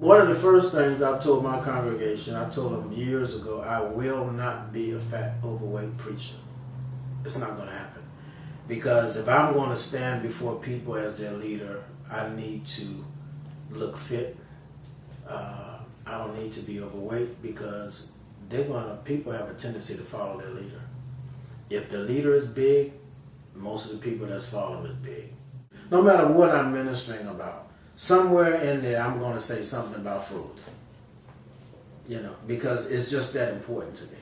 One of the first things I told my congregation, I told them years ago, I will not be a fat, overweight preacher. It's not going to happen. Because if I'm going to stand before people as their leader, I need to look fit. I don't need to be overweight because people have a tendency to follow their leader. If the leader is big, most of the people that's following is big. No matter what I'm ministering about, somewhere in there I'm going to say something about food. Because it's just that important to me,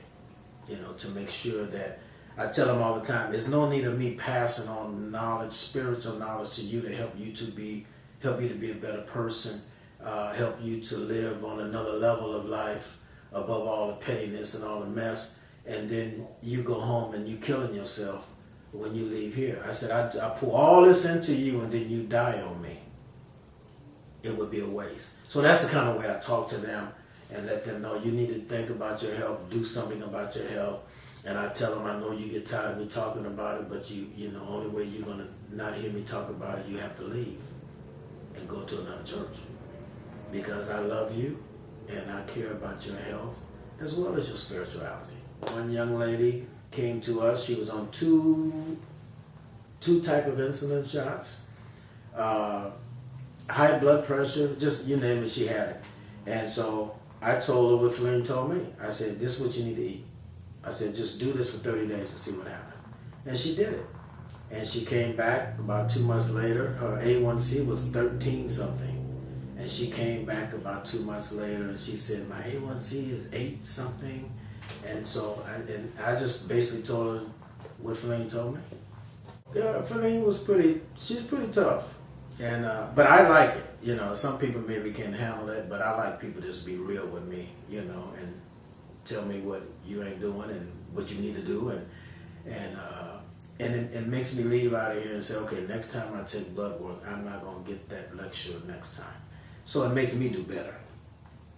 to make sure that I tell them all the time, there's no need of me passing on knowledge, spiritual knowledge to you to help you to be a better person, help you to live on another level of life above all the pettiness and all the mess, and then you go home and you killing yourself when you leave here. I said, I pour all this into you and then you die on me. It would be a waste. So that's the kind of way I talk to them and let them know you need to think about your health, do something about your health. And I tell them, I know you get tired of me talking about it, but only way you're going to not hear me talk about it, you have to leave and go to another church. Because I love you and I care about your health as well as your spirituality. One young lady came to us. She was on two type of insulin shots. High blood pressure, just you name it, she had it. And so I told her what Feline told me. I said, this is what you need to eat. I said, just do this for 30 days and see what happens. And she did it. And she came back about 2 months later. Her A1C was 13 something. And she came back about 2 months later and she said, my A1C is 8 something. And so I just basically told her what Feline told me. Yeah, Feline she's pretty tough. And but I like it. Some people maybe can't handle that, but I like people just be real with me, and tell me what you ain't doing and what you need to do, and it makes me leave out of here and say, okay, next time I take blood work, I'm not gonna get that lecture next time. So it makes me do better.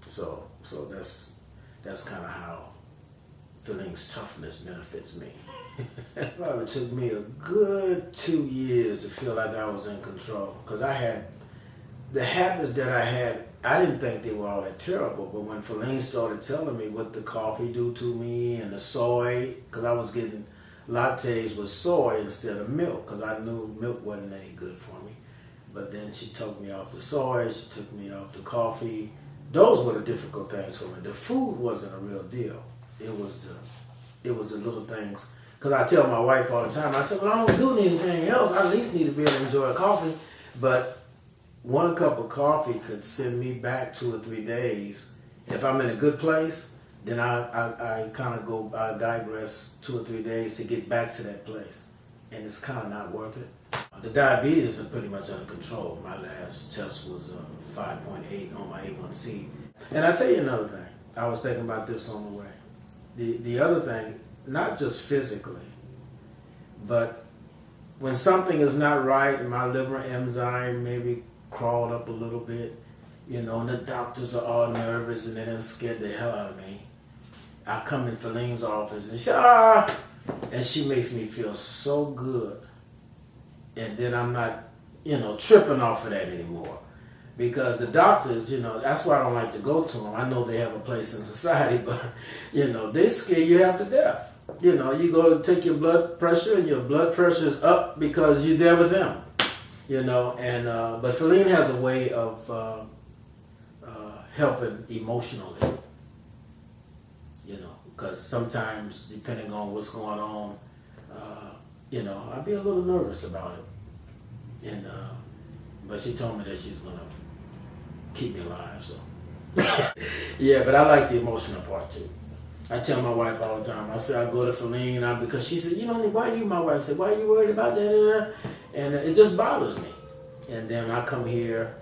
So that's kind of how Feline's toughness benefits me. It probably took me a good 2 years to feel like I was in control, because I had the habits that I had. I didn't think they were all that terrible, but when Feline started telling me what the coffee do to me and the soy, because I was getting lattes with soy instead of milk, because I knew milk wasn't any good for me. But then she took me off the soy, she took me off the coffee. Those were the difficult things for me. The food wasn't a real deal. It was the little things. Because I tell my wife all the time, I said, well, I don't do anything else. I at least need to be able to enjoy a coffee. But 1 cup of coffee could send me back 2 or 3 days. If I'm in a good place, then I digress 2 or 3 days to get back to that place. And it's kind of not worth it. The diabetes is pretty much under control. My last test was 5.8 on my A1C. And I tell you another thing. I was thinking about this on the way. The other thing, not just physically, but when something is not right and my liver enzyme maybe crawled up a little bit, and the doctors are all nervous and they're scared the hell out of me, I come in Feline's office and she said, and she makes me feel so good. And then I'm not, tripping off of that anymore. Because the doctors, that's why I don't like to go to them. I know they have a place in society, but, they scare you half to death. You go to take your blood pressure and your blood pressure is up because you're there with them. But Feline has a way of helping emotionally. Because sometimes, depending on what's going on, I'd be a little nervous about it. But she told me that she's going to keep me alive, so. Yeah, but I like the emotional part too. I tell my wife all the time, I say I go to Feline because she said, my wife said, why are you worried about that? And it just bothers me. And then when I come here,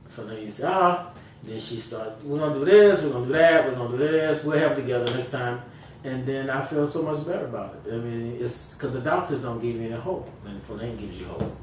Feline says, then she starts, we're going to do this, we're going to do that, we're going to do this, we'll have it together next time. And then I feel so much better about it. I mean, it's because the doctors don't give me any hope, and Feline gives you hope.